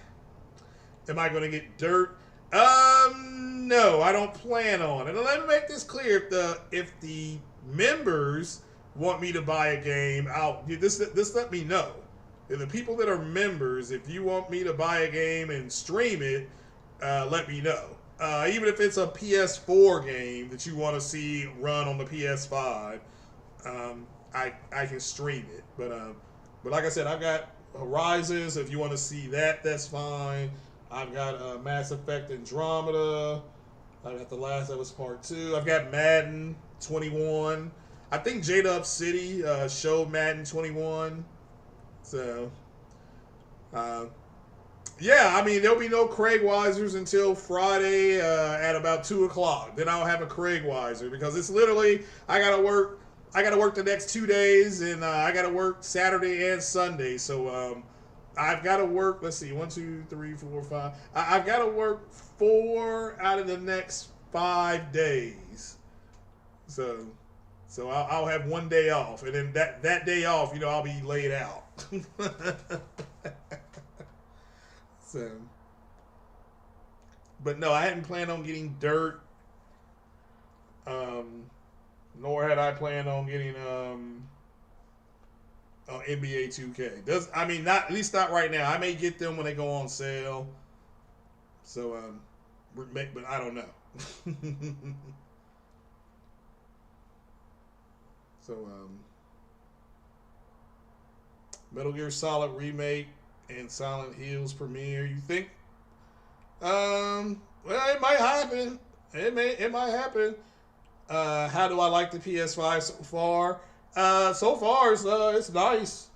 Am I going to get dirt? No, I don't plan on it. And let me make this clear: if the members want me to buy a game, this let me know. If the people that are members, if you want me to buy a game and stream it, let me know. Even if it's a PS4 game that you want to see run on the PS5, I can stream it. But like I said, I've got Horizons. If you want to see that, that's fine. I've got Mass Effect Andromeda. I've got The Last of Us Part 2. I've got Madden 21. I think J-Dub City showed Madden 21. So, yeah, I mean, there'll be no Craig Weisers until Friday at about 2 o'clock. Then I'll have a Craig Weiser because it's literally, I got to work the next 2 days, and I got to work Saturday and Sunday. So I've got to work. Let's see, 1, 2, 3, 4, 5. I've got to work 4 out of the next 5 days. So, I'll have one day off, and then that day off, I'll be laid out. So, but no, I hadn't planned on getting dirt. Nor had I planned on getting NBA 2K. Not at least not right now. I may get them when they go on sale. So but I don't know. So Metal Gear Solid remake and Silent Hills premiere. You think? Well, it might happen. It might happen. How do I like the PS5 so far? So far, it's nice.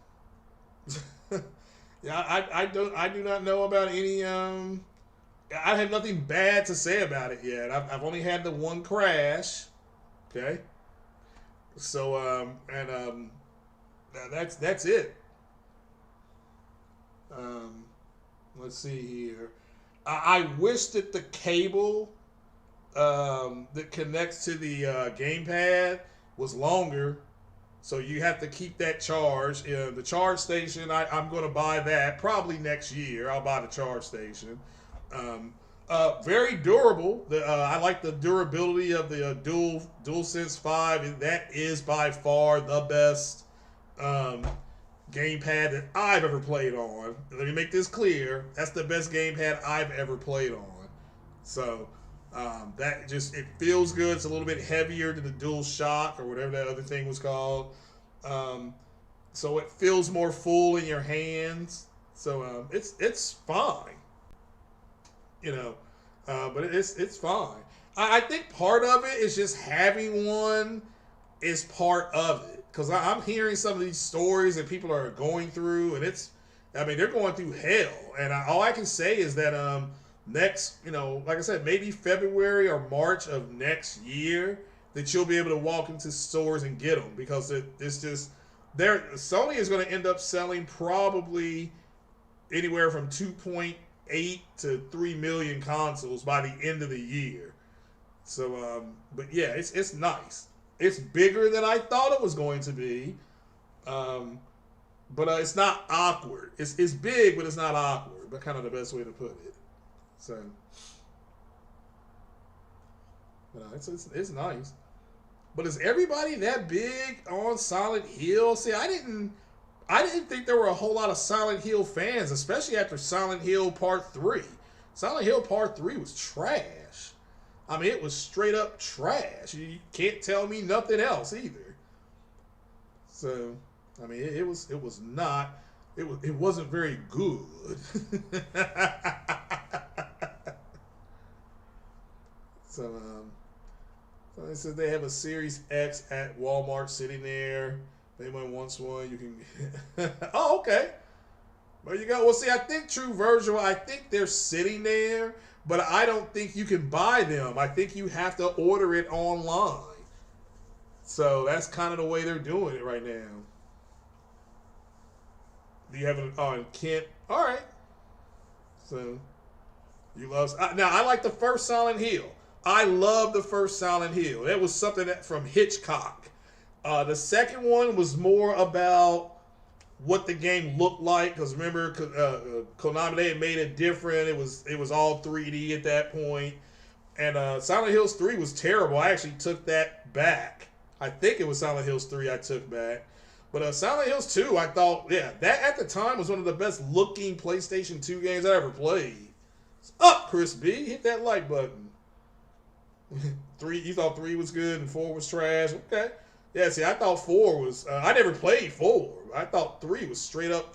Yeah, I do not know about any. I have nothing bad to say about it yet. I've only had the one crash. Okay. So that's it. Let's see here. I wish that the cable that connects to the gamepad was longer, so you have to keep that charged. The charge station, I'm going to buy that probably next year. I'll buy the charge station. Very durable. I like the durability of the DualSense 5, and that is by far the best gamepad that I've ever played on. Let me make this clear. That's the best gamepad I've ever played on. So that just, it feels good. It's a little bit heavier than the DualShock or whatever that other thing was called. So it feels more full in your hands. So it's fine. But it's fine. I think part of it is just having one is part of it. Because I'm hearing some of these stories that people are going through, and they're going through hell. And all I can say is that next, like I said, maybe February or March of next year, that you'll be able to walk into stores and get them. Because it's just, Sony is going to end up selling probably anywhere from 2.8 to 3 million consoles by the end of the year. So, but yeah, it's nice. It's bigger than I thought it was going to be, but it's not awkward. It's big, but it's not awkward. But kind of the best way to put it. So, it's nice. But is everybody that big on Silent Hill? See, I didn't think there were a whole lot of Silent Hill fans, especially after Silent Hill Part 3. Silent Hill Part 3 was trash. It was straight up trash. You can't tell me nothing else either. So, it wasn't very good. So they said they have a Series X at Walmart sitting there. If anyone wants one, you can. Oh, okay. There you go. Well, see, I think True Virtual, I think they're sitting there, but I don't think you can buy them. I think you have to order it online. So that's kind of the way they're doing it right now. Do you have it on Kent? All right. So you love. Now, I like the first Silent Hill. I love the first Silent Hill. That was something from Hitchcock. The second one was more about what the game looked like, because remember, Konami, they had made it different. It was all 3D at that point. And Silent Hills 3 was terrible. I actually took that back. I think it was Silent Hills 3 I took back. But Silent Hills 2, I thought, yeah, that at the time was one of the best looking PlayStation 2 games I ever played. It's up, Chris B. Hit that like button. 3, you thought 3 was good and 4 was trash? Okay. Yeah, see, I thought 4 was... I never played 4. I thought 3 was straight up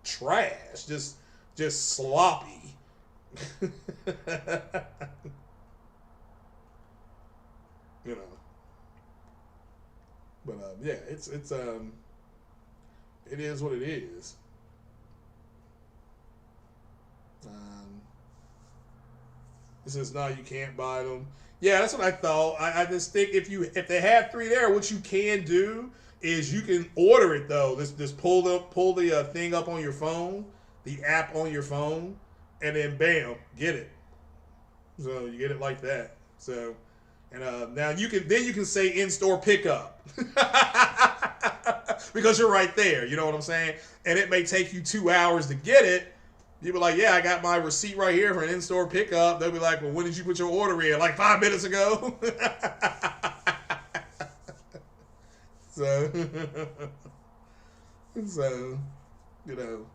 trash. Just sloppy. But, yeah, it is what it is. It says, no, you can't buy them. Yeah, that's what I thought. I just think if they have 3 there, what you can do is you can order it though. Just pull the thing up on your phone the app on your phone, and then bam, get it. So you get it like that. So, and now you can say in-store pickup because you're right there. You know what I'm saying? And it may take you 2 hours to get it. You be like, yeah, I got my receipt right here for an in-store pickup. They'll be like, well, when did you put your order in? Like 5 minutes ago. So, you know.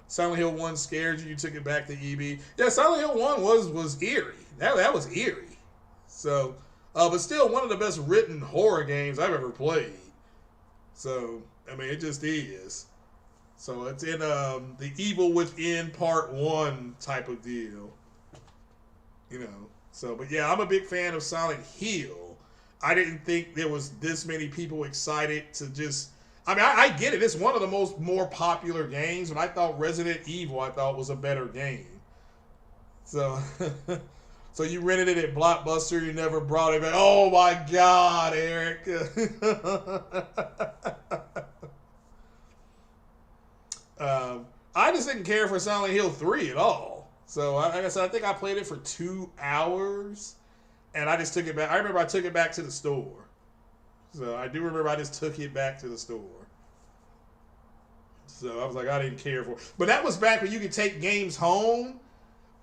Silent Hill 1 scared you. You took it back to EB. Yeah, Silent Hill 1 was eerie. That was eerie. So, but still one of the best written horror games I've ever played. So, I mean, it just is. So it's in the Evil Within Part 1 type of deal. You know. So, but yeah, I'm a big fan of Silent Hill. I didn't think there was this many people excited to just... I mean, I get it. It's one of the more popular games, but I thought Resident Evil, was a better game. So, so you rented it at Blockbuster. You never brought it back. Oh my God, Eric. I just didn't care for Silent Hill 3 at all. So, like I said, I think I played it for 2 hours, and I just took it back. I remember I took it back to the store. So I do remember I just took it back to the store. So I was like, I didn't care for it. But that was back when you could take games home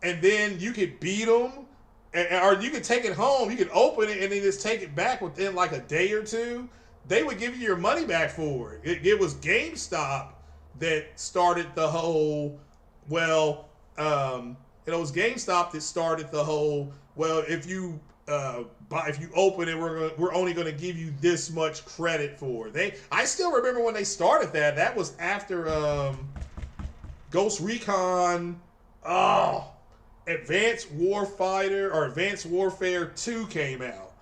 and then you could beat them. Or you could take it home, you could open it and then just take it back within like a day or two. They would give you your money back for it. It was GameStop that started the whole, it was GameStop that started the whole, if you open it, we're only going to give you this much credit for it. I still remember when they started that. That was after Ghost Recon, Advanced Warfare 2 came out.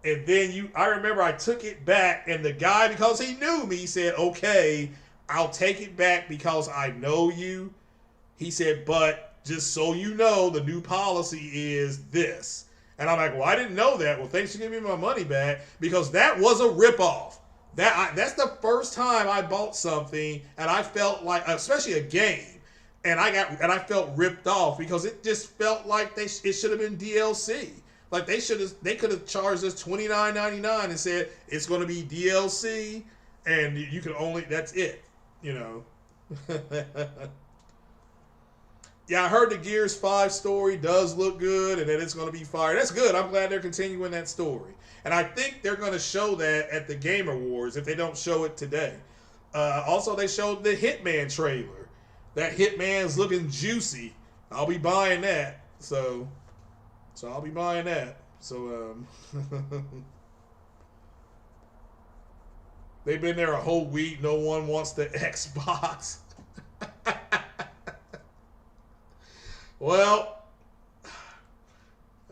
And then I remember I took it back, and the guy, because he knew me, said, okay, I'll take it back because I know you. He said, but just so you know, the new policy is this. And I'm like, well, I didn't know that. Well, thanks for giving me my money back, because that was a ripoff. That's the first time I bought something and I felt like, especially a game, and I felt ripped off because it just felt like it should have been DLC. Like they could have charged us $29.99 and said it's going to be DLC, and you can only, that's it, you know. Yeah, I heard the Gears 5 story does look good and that it's going to be fire. That's good. I'm glad they're continuing that story. And I think they're going to show that at the Game Awards if they don't show it today. Also, they showed the Hitman trailer. That Hitman's looking juicy. I'll be buying that. So I'll be buying that. So, they've been there a whole week. No one wants the Xbox. Well,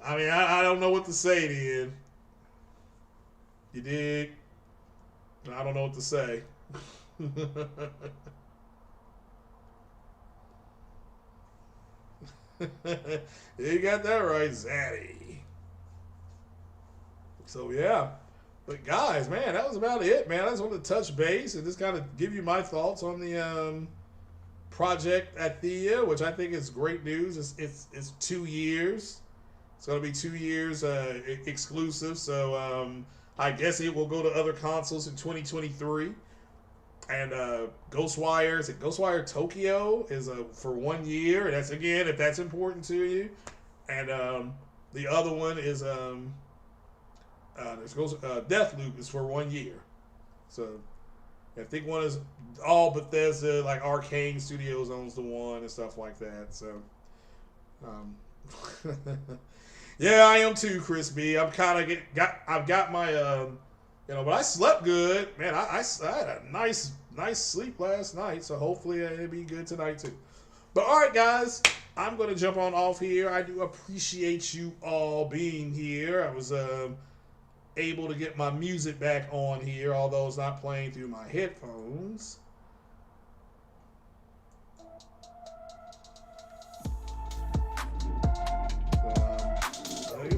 I mean, I don't know what to say then. You dig? I don't know what to say. You got that right, Zaddy. So, yeah. But, guys, man, that was about it, man. I just wanted to touch base and just kind of give you my thoughts on the Project Athia, which I think is great news. It's 2 years. It's going to be 2 years exclusive. So I guess it will go to other consoles in 2023. And Ghostwire, is it Ghostwire Tokyo is for 1 year. And that's, again, if that's important to you. And the other one is Deathloop is for 1 year. So I think one is all Bethesda, like Arcane Studios owns the one and stuff like that. So, yeah, I am too, Chris B. I'm kind of I've got my, but I slept good, man. I had a nice sleep last night, so hopefully it'll be good tonight too. But all right, guys, I'm gonna jump on off here. I do appreciate you all being here. I was able to get my music back on here, although it's not playing through my headphones.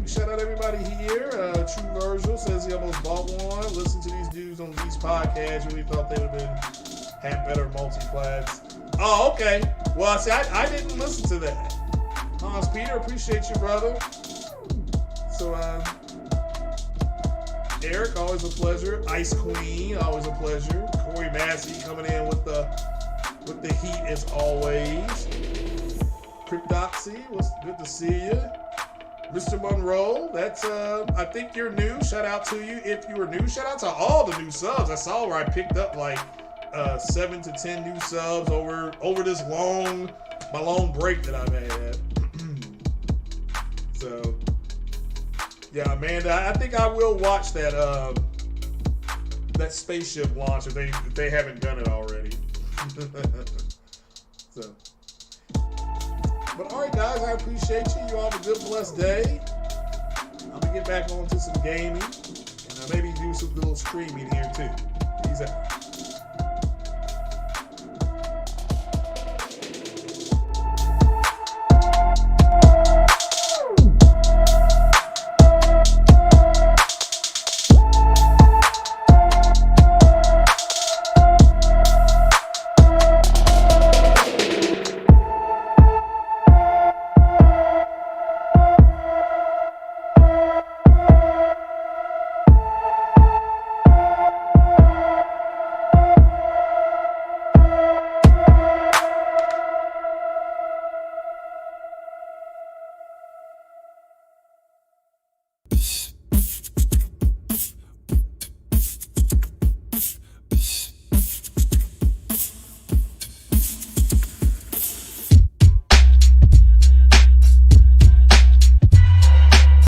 Shout out everybody here. True Virgil says he almost bought one. Listen to these dudes on these podcasts. Really thought they would have been Have better multi-plats. Oh, okay. Well, see, I didn't listen to that. Hans Peter, appreciate you, brother. So, Eric, always a pleasure. Ice Queen, always a pleasure. Corey Massey coming in with the heat as always. Cryptoxy, what's good to see you. Mr. Monroe, that's I think you're new. Shout out to you if you were new. Shout out to all the new subs. I saw where I picked up like 7 to 10 new subs over this long break that I've had. So yeah, Amanda, I think I will watch that spaceship launch if they haven't done it already. So. But all right, guys, I appreciate you. You all have a good, blessed day. I'm gonna get back on to some gaming and maybe do some little streaming here too. Peace out.